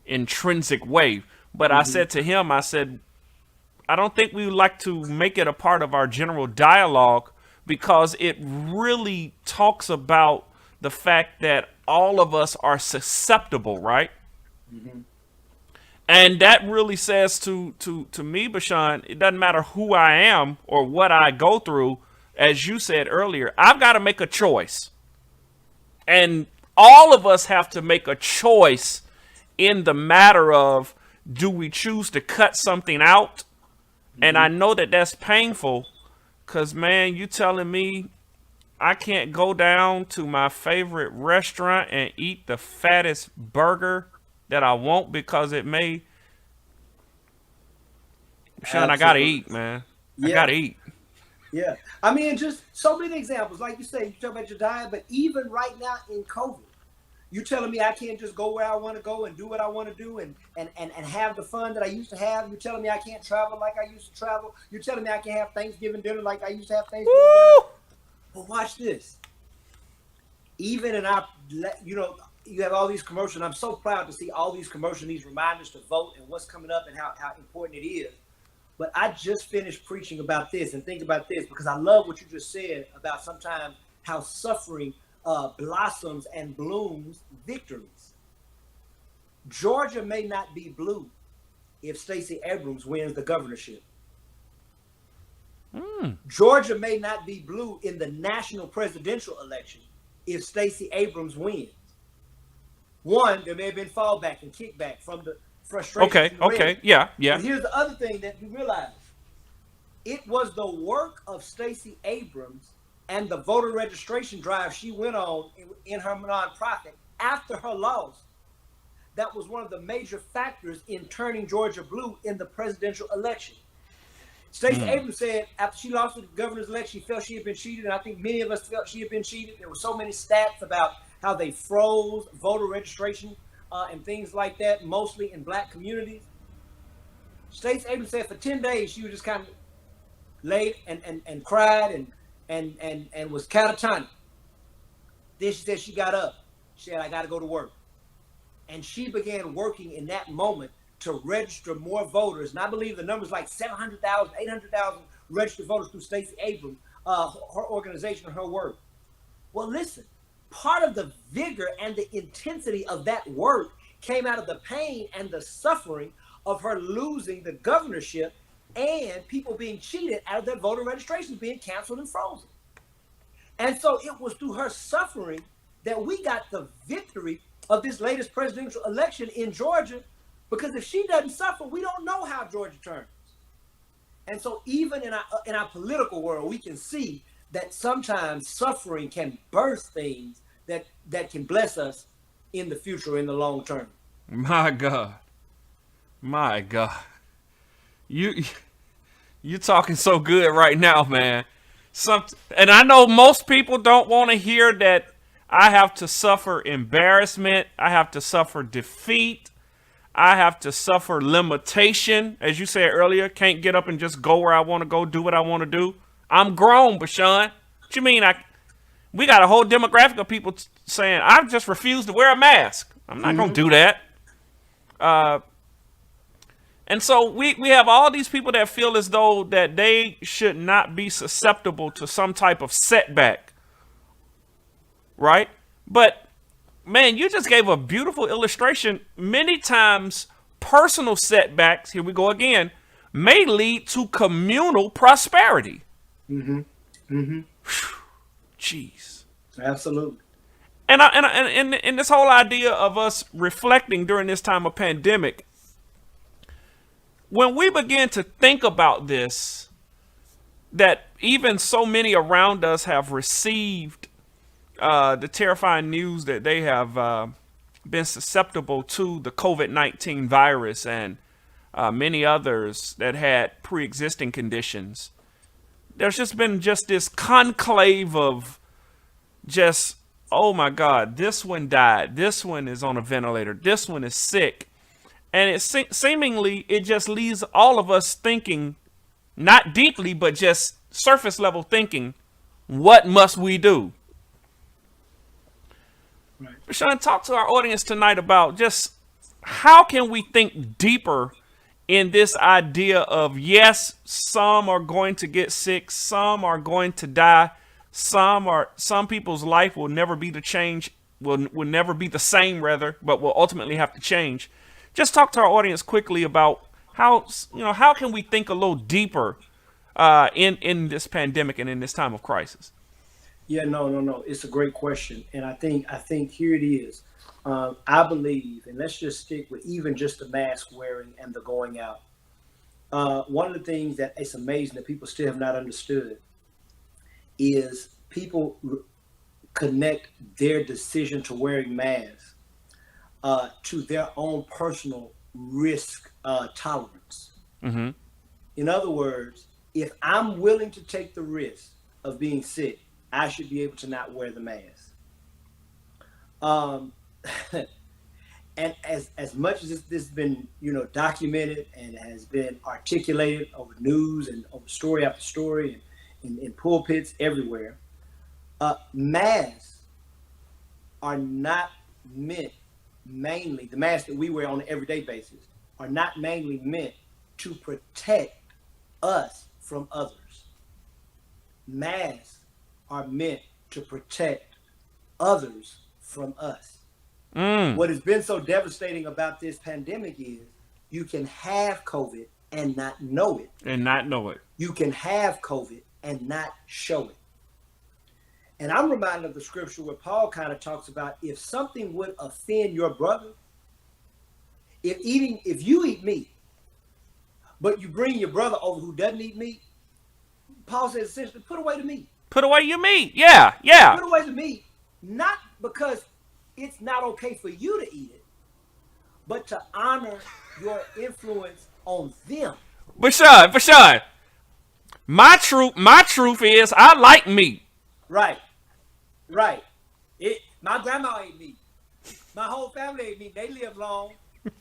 intrinsic way. But I said to him, I said, I don't think we would like to make it a part of our general dialogue, because it really talks about the fact that all of us are susceptible, right? And that really says to me, BaSean, it doesn't matter who I am or what I go through. As you said earlier, I've got to make a choice. And all of us have to make a choice in the matter of, do we choose to cut something out? And I know that that's painful, because, man, you telling me I can't go down to my favorite restaurant and eat the fattest burger that I want because it may... Sean, I gotta eat, man. I gotta eat. Yeah. I mean, just so many examples. Like you say, you talk about your diet, but even right now in COVID, you telling me I can't just go where I want to go and do what I want to do and have the fun that I used to have. You're telling me I can't travel like I used to travel. You're telling me I can't have Thanksgiving dinner like I used to have Thanksgiving dinner. But watch this. even in our, you know, you have all these commercials. And I'm so proud to see all these commercials, these reminders to vote and what's coming up and how important it is. But I just finished preaching about this, and think about this, because I love what you just said about sometimes how suffering blossoms and blooms victories. Georgia may not be blue if Stacey Abrams wins the governorship. Georgia may not be blue in the national presidential election if Stacey Abrams wins. One, there may have been fallback and kickback from the frustration. Okay, yeah. But here's the other thing that you realize. It was the work of Stacey Abrams and the voter registration drive she went on in her nonprofit after her loss that was one of the major factors in turning Georgia blue in the presidential election. Stacey Abrams said after she lost the governor's election, she felt she had been cheated, and I think many of us felt she had been cheated. There were so many stats about how they froze voter registration and things like that, mostly in black communities. Stacey Abrams said for 10 days she was just kind of laid and cried and was catatonic. Then she said she got up. She said, I got to go to work. And she began working in that moment to register more voters. And I believe the number's like 700,000, 800,000 registered voters through Stacey Abrams, her organization, and her work. Well, listen, part of the vigor and the intensity of that work came out of the pain and the suffering of her losing the governorship and people being cheated out of their voter registrations being canceled and frozen. And so it was through her suffering that we got the victory of this latest presidential election in Georgia, because if she doesn't suffer, we don't know how Georgia turns. And so even in our political world, we can see that sometimes suffering can birth things that can bless us in the future, in the long term. My God. You're talking so good right now, man. And I know most people don't want to hear that I have to suffer embarrassment. I have to suffer defeat. I have to suffer limitation. As you said earlier, can't get up and just go where I want to go, do what I want to do. I'm grown, BaSean. What you mean? We got a whole demographic of people saying, I just refuse to wear a mask. I'm not going to do that. And so we have all these people that feel as though that they should not be susceptible to some type of setback. Right? But, man, you just gave a beautiful illustration. Many times, personal setbacks, here we go again, may lead to communal prosperity. Jeez. Absolutely. And this whole idea of us reflecting during this time of pandemic, when we begin to think about this, that even so many around us have received the terrifying news that they have been susceptible to the COVID-19 virus, and many others that had pre-existing conditions. There's just been this conclave of just, oh my God, this one died. This one is on a ventilator. This one is sick. And it seemingly, it just leaves all of us thinking, not deeply, but just surface level thinking, what must we do? Right. BaSean, talk to our audience tonight about just how can we think deeper in this idea of, yes, some are going to get sick, some are going to die, some people's life will never be will never be the same, but will ultimately have to change. Just talk to our audience quickly about how can we think a little deeper in this pandemic and in this time of crisis. Yeah, no. It's a great question. And I think here it is. I believe, and let's just stick with even just the mask wearing and the going out. One of the things that it's amazing that people still have not understood is people connect their decision to wearing masks to their own personal risk tolerance. Mm-hmm. In other words, if I'm willing to take the risk of being sick, I should be able to not wear the mask. And as much as this has been, documented and has been articulated over news and over story after story and in pulpits everywhere, masks are not meant mainly, the masks that we wear on an everyday basis, are not mainly meant to protect us from others. Masks are meant to protect others from us. What has been so devastating about this pandemic is you can have COVID and not know it. And not know it. You can have COVID and not show it. And I'm reminded of the scripture where Paul kind of talks about if something would offend your brother, if you eat meat, but you bring your brother over who doesn't eat meat, Paul says essentially, put away the meat. Put away your meat. Yeah, yeah. Put away the meat, not because it's not okay for you to eat it, but to honor your influence on them. BaSean, my truth is I like meat. Right. My grandma ate meat. My whole family ate meat. They live long.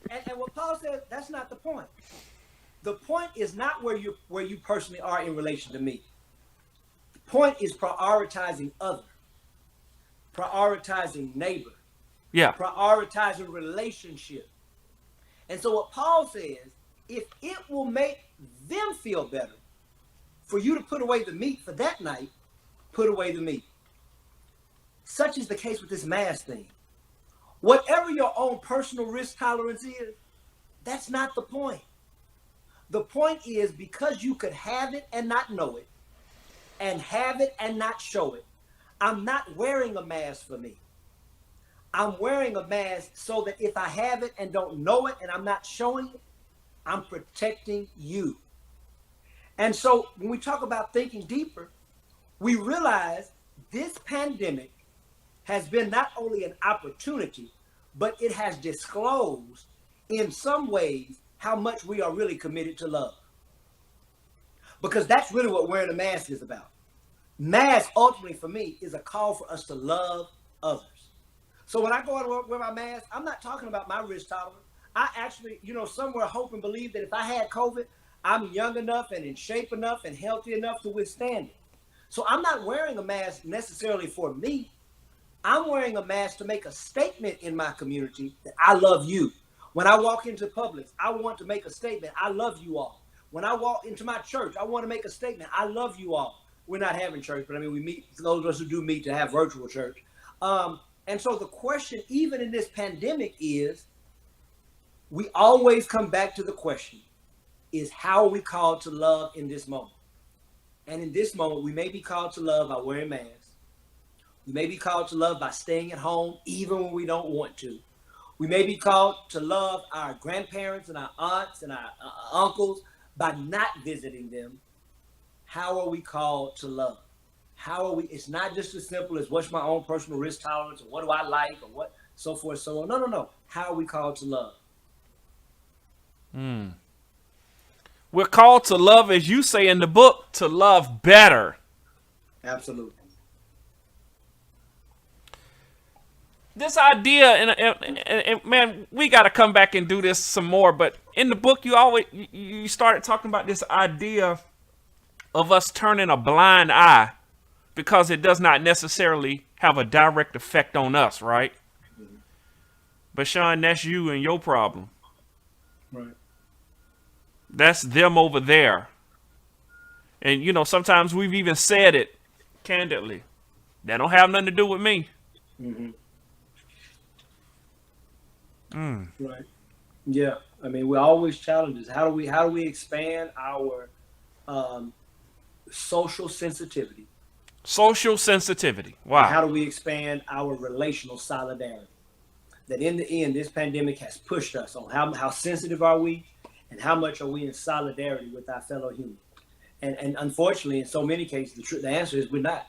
And what Paul said, that's not the point. The point is not where you personally are in relation to me. The point is prioritizing other, prioritizing neighbor, Yeah. prioritizing relationship. And so what Paul says, if it will make them feel better for you to put away the meat for that night, put away the meat. Such is the case with this mask thing. Whatever your own personal risk tolerance is, that's not the point. The point is because you could have it and not know it, and have it and not show it, I'm not wearing a mask for me. I'm wearing a mask so that if I have it and don't know it and I'm not showing it, I'm protecting you. And so when we talk about thinking deeper, we realize this pandemic has been not only an opportunity, but it has disclosed in some ways how much we are really committed to love. Because that's really what wearing a mask is about. Mask ultimately for me is a call for us to love others. So when I go out and wear my mask, I'm not talking about my risk tolerance. I actually, somewhere hope and believe that if I had COVID, I'm young enough and in shape enough and healthy enough to withstand it. So I'm not wearing a mask necessarily for me. I'm wearing a mask to make a statement in my community that I love you. When I walk into Publix, I want to make a statement. I love you all. When I walk into my church, I want to make a statement. I love you all. We're not having church, but we meet, for those of us who do meet, to have virtual church. And so the question, even in this pandemic, is we always come back to the question, is how are we called to love in this moment? And in this moment, we may be called to love by wearing masks. We may be called to love by staying at home, even when we don't want to. We may be called to love our grandparents and our aunts and our uncles by not visiting them. How are we called to love? How are we? It's not just as simple as what's my own personal risk tolerance or what do I like or what, so forth, so on. No. How are we called to love? We're called to love, as you say in the book, to love better. Absolutely. This idea, and man, we got to come back and do this some more. But in the book, you started talking about this idea of us turning a blind eye because it does not necessarily have a direct effect on us, right? Mm-hmm. But Sean, that's you and your problem. Right. That's them over there. And sometimes we've even said it candidly. That don't have nothing to do with me. Mm-hmm. Right. Yeah. We're always challenges. How do we expand our social sensitivity? Social sensitivity. Wow. How do we expand our relational solidarity? That in the end, this pandemic has pushed us on how sensitive are we and how much are we in solidarity with our fellow humans? And unfortunately, in so many cases, the answer is we're not.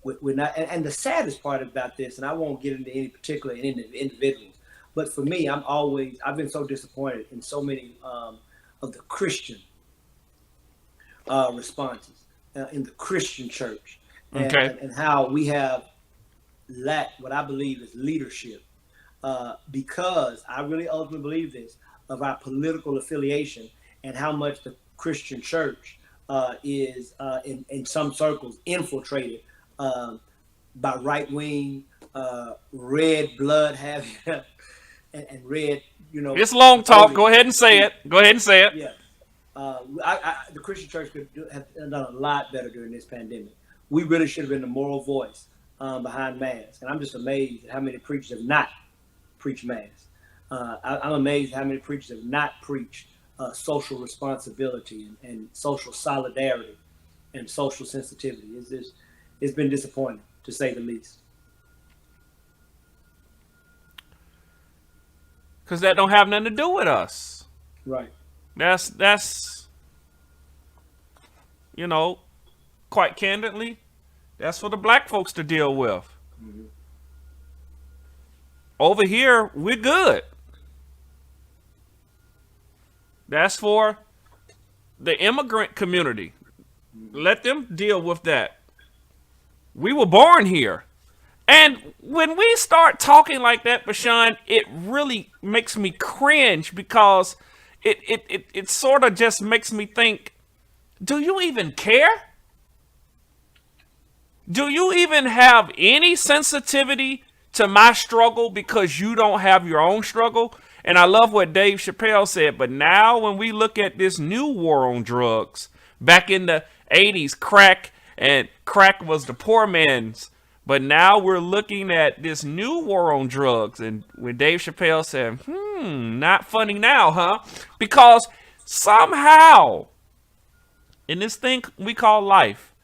We're not. And the saddest part about this, and I won't get into any particular individuals, but for me, I've been so disappointed in so many of the Christian responses in the Christian church, and how we have lacked what I believe is leadership, because I really ultimately believe this, of our political affiliation and how much the Christian church is in some circles infiltrated by right-wing red blood have you, and red, It's long talk. holy. Go ahead and say it. Go ahead and say it. Yeah. The Christian church could have done a lot better during this pandemic. We really should have been the moral voice behind masks. And I'm just amazed at how many preachers have not preached masks. I'm amazed at how many preachers have not preached social responsibility and social solidarity and social sensitivity. It's been disappointing, to say the least. Because that don't have nothing to do with us. Right. That's quite candidly, that's for the black folks to deal with. Mm-hmm. Over here, we're good. That's for the immigrant community. Let them deal with that. We were born here. And when we start talking like that, BaSean, it really makes me cringe because it sort of just makes me think, do you even care? Do you even have any sensitivity to my struggle because you don't have your own struggle? And I love what Dave Chappelle said, but now when we look at this new war on drugs, back in the 80s, crack was the poor man's. But now we're looking at this new war on drugs. And when Dave Chappelle said, not funny now, huh? Because somehow in this thing we call life,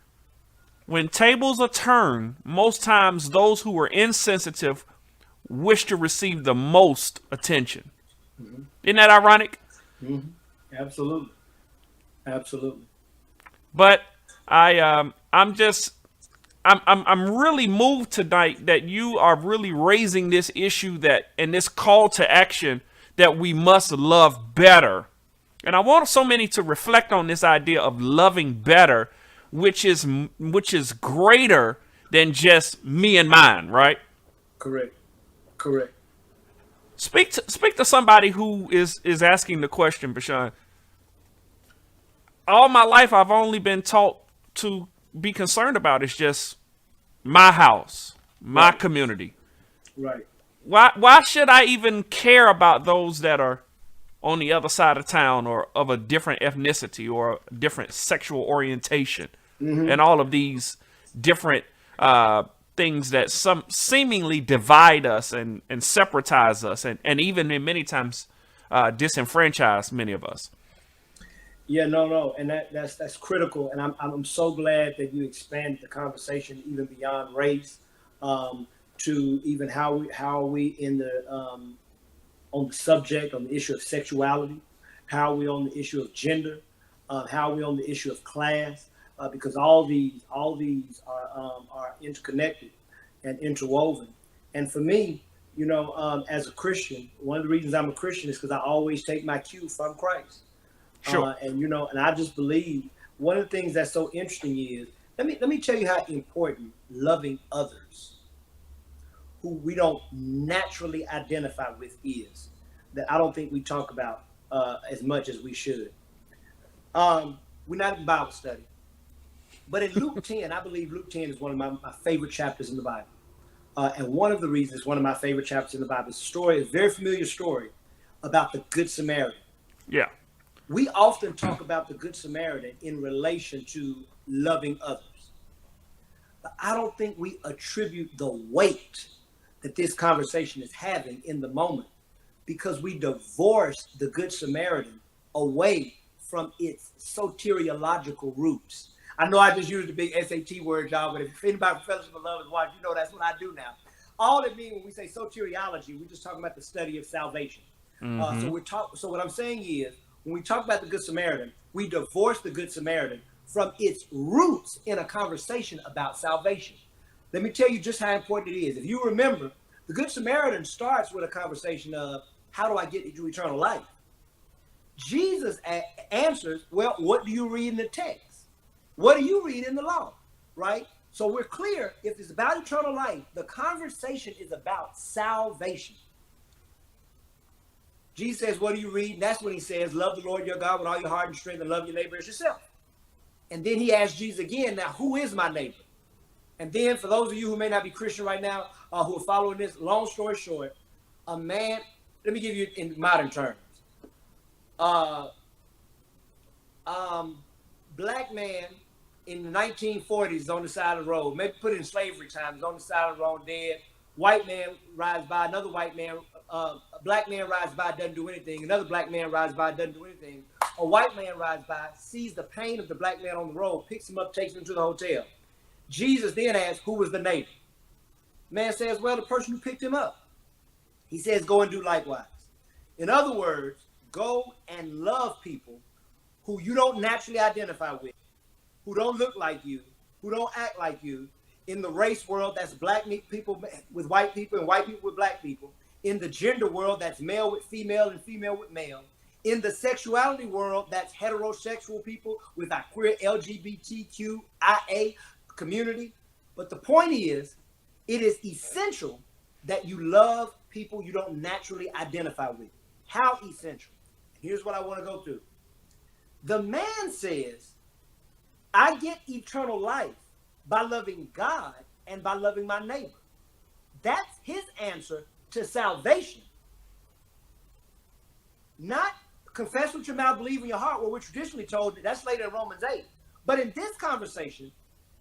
when tables are turned, most times those who are insensitive wish to receive the most attention. Mm-hmm. Isn't that ironic? Mm-hmm. Absolutely. But I'm really moved tonight that you are really raising this issue and this call to action that we must love better. And I want so many to reflect on this idea of loving better, which is greater than just me and mine, right? Correct. Speak to somebody who is asking the question, BaSean. All my life, I've only been taught to be concerned about is just my house, my community. Right. Why should I even care about those that are on the other side of town or of a different ethnicity or a different sexual orientation, and all of these different things that some seemingly divide us and separatize us and even in many times disenfranchise many of us? Yeah, no, and that's critical, and I'm so glad that you expanded the conversation even beyond race, to even how we in the on the subject, on the issue of sexuality, how we on the issue of gender, how we on the issue of class, because all these are interconnected and interwoven. And for me, as a Christian, one of the reasons I'm a Christian is because I always take my cue from Christ. Sure. And I just believe one of the things that's so interesting is, let me tell you how important loving others who we don't naturally identify with is, that I don't think we talk about as much as we should. We're not in Bible study, but in Luke 10, I believe Luke 10 is one of my favorite chapters in the Bible. And one of the reasons it's one of my favorite chapters in the Bible is a very familiar story about the Good Samaritan. Yeah. We often talk about the Good Samaritan in relation to loving others. But I don't think we attribute the weight that this conversation is having in the moment, because we divorced the Good Samaritan away from its soteriological roots. I know I just used the big SAT word, y'all, but if anybody from Fellowship of Love is watching, that's what I do now. All it means when we say soteriology, we're just talking about the study of salvation. So what I'm saying is, when we talk about the Good Samaritan, we divorce the Good Samaritan from its roots in a conversation about salvation. Let me tell you just how important it is. If you remember, the Good Samaritan starts with a conversation of, how do I get to eternal life? Jesus answers, well, what do you read in the text? What do you read in the law? Right? So we're clear, if it's about eternal life, the conversation is about salvation. Jesus says, what do you read? And that's when he says, love the Lord your God with all your heart and strength, and love your neighbor as yourself. And then he asks Jesus again, now, who is my neighbor? And then for those of you who may not be Christian right now, who are following this, long story short, a man, let me give you in modern terms. Black man in the 1940s on the side of the road, maybe put it in slavery times, on the side of the road dead. White man rides by, another white man, a black man rides by, doesn't do anything. Another black man rides by, doesn't do anything. A white man rides by, sees the pain of the black man on the road, picks him up, takes him to the hotel. Jesus then asks, who was the neighbor? Man says, well, the person who picked him up. He says, go and do likewise. In other words, go and love people who you don't naturally identify with, who don't look like you, who don't act like you. In the race world, that's black people with white people and white people with black people. In the gender world, that's male with female and female with male. In the sexuality world, that's heterosexual people with our queer LGBTQIA community. But the point is, it is essential that you love people you don't naturally identify with. How essential? Here's what I want to go through. The man says, I get eternal life by loving God and by loving my neighbor. That's his answer to salvation. Not confess with your mouth, believe in your heart, where we're traditionally told that's later in Romans 8. But in this conversation,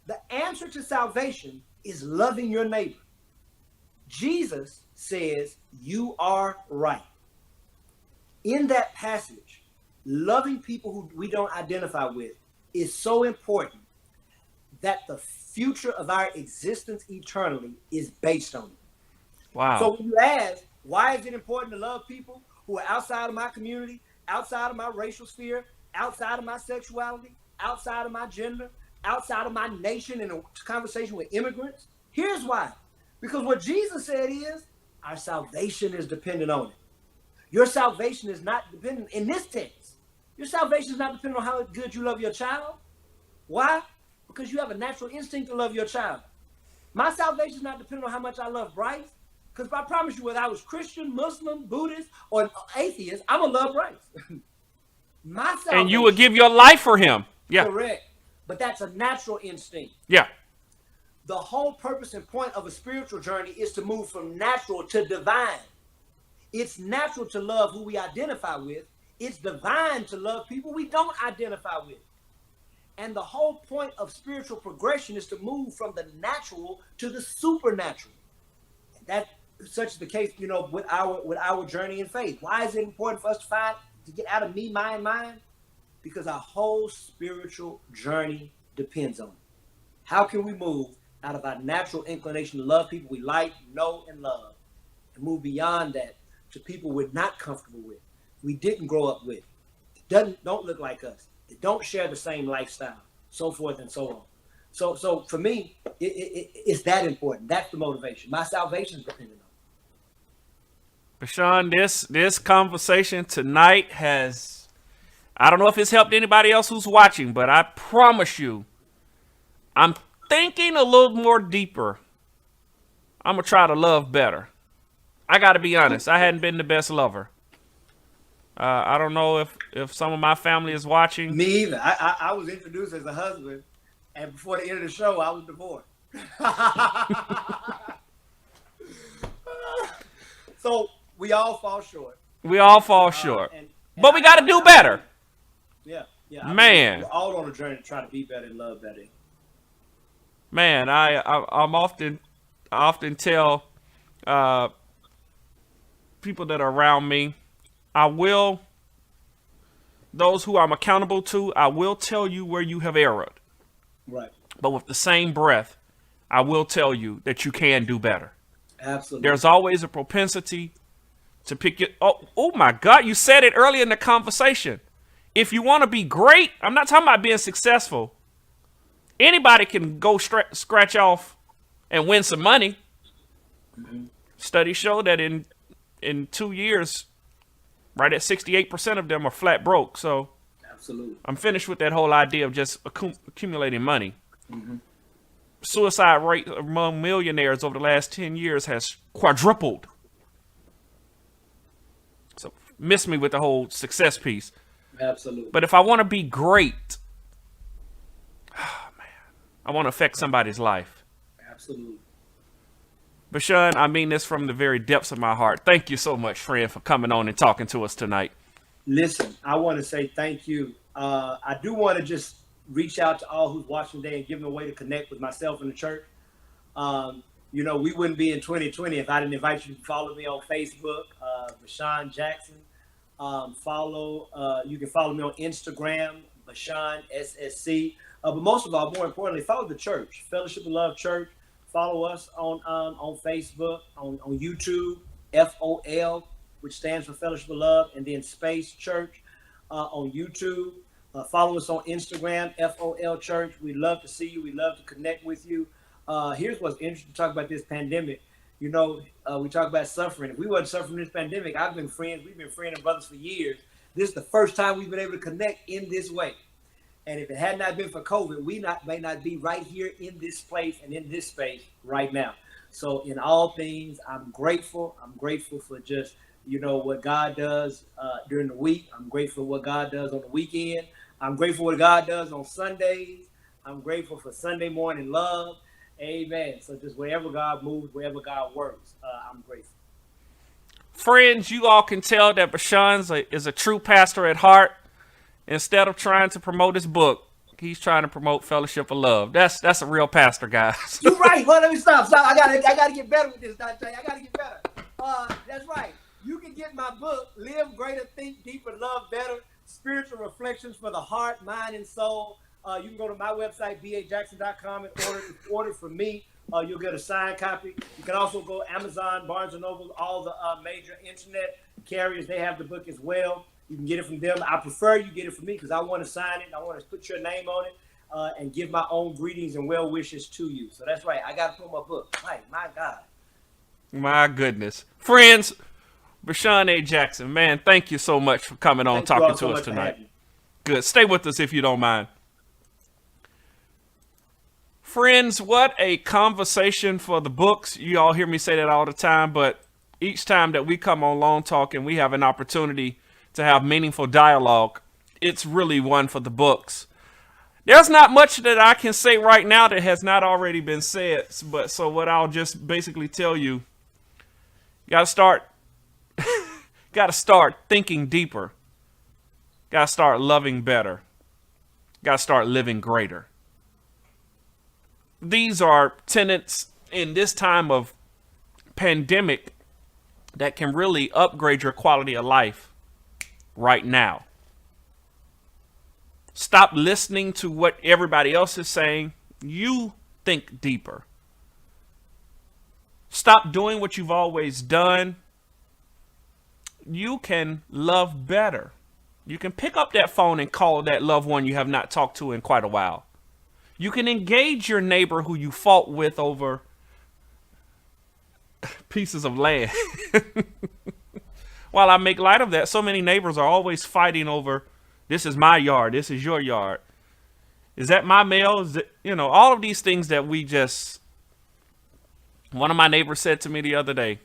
the answer to salvation is loving your neighbor. Jesus says, you are right. In that passage, loving people who we don't identify with is so important that the future of our existence eternally is based on it. Wow. So when you ask, why is it important to love people who are outside of my community, outside of my racial sphere, outside of my sexuality, outside of my gender, outside of my nation, in a conversation with immigrants? Here's why. Because what Jesus said is, our salvation is dependent on it. Your salvation is not dependent, in this text, your salvation is not dependent on how good you love your child. Why? Because you have a natural instinct to love your child. My salvation is not dependent on how much I love Bryce. Because I promise you, whether I was Christian, Muslim, Buddhist, or atheist, I'm going to love Bryce. My salvation. And you would give your life for him. Yeah. Correct. But that's a natural instinct. Yeah. The whole purpose and point of a spiritual journey is to move from natural to divine. It's natural to love who we identify with. It's divine to love people we don't identify with. And the whole point of spiritual progression is to move from the natural to the supernatural. That's such the case, you know, with our journey in faith. Why is it important for us to get out of me, mine? Because our whole spiritual journey depends on it. How can we move out of our natural inclination to love people we like, know, and love, and move beyond that to people we're not comfortable with, we didn't grow up with, don't look like us, they don't share the same lifestyle, so forth and so on. So for me, it's that important. That's the motivation. My salvation is dependent on it. BaSean, this conversation tonight has, I don't know if it's helped anybody else who's watching, but I promise you, I'm thinking a little more deeper. I'm going to try to love better. I got to be honest. I hadn't been the best lover. I don't know if some of my family is watching. Me either. I was introduced as a husband, and before the end of the show, I was divorced. So we all fall short. We all fall short. And but we got to do better. Yeah. Man. We're all on a journey to try to be better and love better. Man, I'm often tell people that are around me, those who I'm accountable to, I will tell you where you have erred. Right. But with the same breath, I will tell you that you can do better. Absolutely. There's always a propensity to pick it. Oh my God, you said it earlier in the conversation. If you want to be great, I'm not talking about being successful. Anybody can go scratch off and win some money. Mm-hmm. Studies show that in 2 years, right at 68% of them are flat broke. So absolutely, I'm finished with that whole idea of just accumulating money. Mm-hmm. Suicide rate among millionaires over the last 10 years has quadrupled. So miss me with the whole success piece. Absolutely. But if I want to be great, I want to affect somebody's life. Absolutely. BaSean, I mean this from the very depths of my heart. Thank you so much, friend, for coming on and talking to us tonight. Listen, I want to say thank you. I do want to just reach out to all who's watching today and give them a way to connect with myself and the church. We wouldn't be in 2020 if I didn't invite you to follow me on Facebook, BaSean Jackson. You can follow me on Instagram, BaSean SSC. But most of all, more importantly, follow the church, Fellowship of Love Church. Follow us on Facebook, on YouTube, FOL, which stands for Fellowship of Love, and then Space Church on YouTube. Follow us on Instagram, FOL Church. We'd love to see you. We'd love to connect with you. Here's what's interesting to talk about this pandemic. We talk about suffering. If we wasn't suffering this pandemic, we've been friends and brothers for years. This is the first time we've been able to connect in this way. And if it had not been for COVID, we may not be right here in this place and in this space right now. So in all things, I'm grateful. I'm grateful for just, what God does during the week. I'm grateful for what God does on the weekend. I'm grateful for what God does on Sundays. I'm grateful for Sunday morning love. Amen. So just wherever God moves, wherever God works, I'm grateful. Friends, you all can tell that BaSean is a true pastor at heart. Instead of trying to promote his book, he's trying to promote Fellowship of Love. That's a real pastor, guys. You're right. Well, let me stop. I gotta get better with this, Daunta. I gotta get better. That's right. You can get my book, Live Greater, Think Deeper, Love Better, Spiritual Reflections for the Heart, Mind, and Soul. You can go to my website, bajackson.com, and order from me. You'll get a signed copy. You can also go Amazon, Barnes & Noble, all the major internet carriers. They have the book as well. You can get it from them. I prefer you get it from me because I want to sign it. I want to put your name on it and give my own greetings and well wishes to you. So that's right. I got to put my book. Right. My God. My goodness. Friends, BaSean A. Jackson, man, thank you so much for coming on talking to us tonight. Good. Stay with us if you don't mind. Friends, what a conversation for the books. You all hear me say that all the time, but each time that we come on Long Talk and we have an opportunity to have meaningful dialogue, it's really one for the books. There's not much that I can say right now that has not already been said, but so what I'll just basically tell you, gotta start thinking deeper, gotta start loving better, gotta start living greater. These are tenets in this time of pandemic that can really upgrade your quality of life right now. Stop listening to what everybody else is saying. You think deeper. Stop doing what you've always done. You can love better. You can pick up that phone and call that loved one you have not talked to in quite a while. You can engage your neighbor who you fought with over pieces of land. While I make light of that, so many neighbors are always fighting over, this is my yard, this is your yard. Is that my mail? Is it, all of these things that we just... One of my neighbors said to me the other day,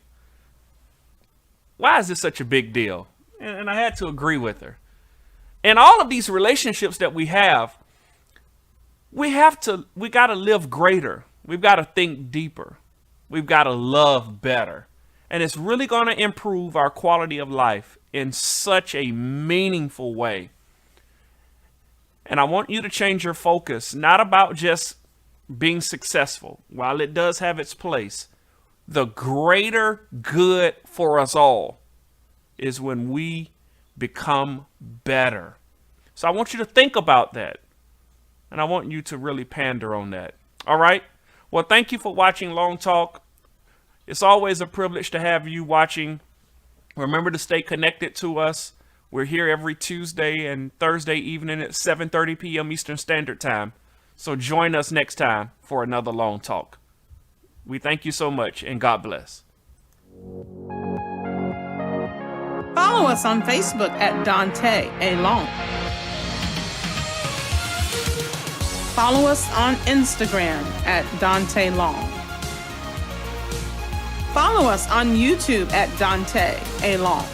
why is this such a big deal? And I had to agree with her. And all of these relationships that we have, we got to live greater. We've got to think deeper. We've got to love better. And it's really going to improve our quality of life in such a meaningful way. And I want you to change your focus, not about just being successful. While it does have its place, the greater good for us all is when we become better. So I want you to think about that. And I want you to really pander on that. All right? Well, thank you for watching Long Talk. It's always a privilege to have you watching. Remember to stay connected to us. We're here every Tuesday and Thursday evening at 7:30 p.m. Eastern Standard Time. So join us next time for another Long Talk. We thank you so much, and God bless. Follow us on Facebook at Daunta A. Long. Follow us on Instagram at Daunta Long. Follow us on YouTube at Daunta A. Long.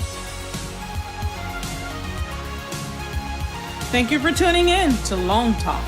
Thank you for tuning in to Long Talk.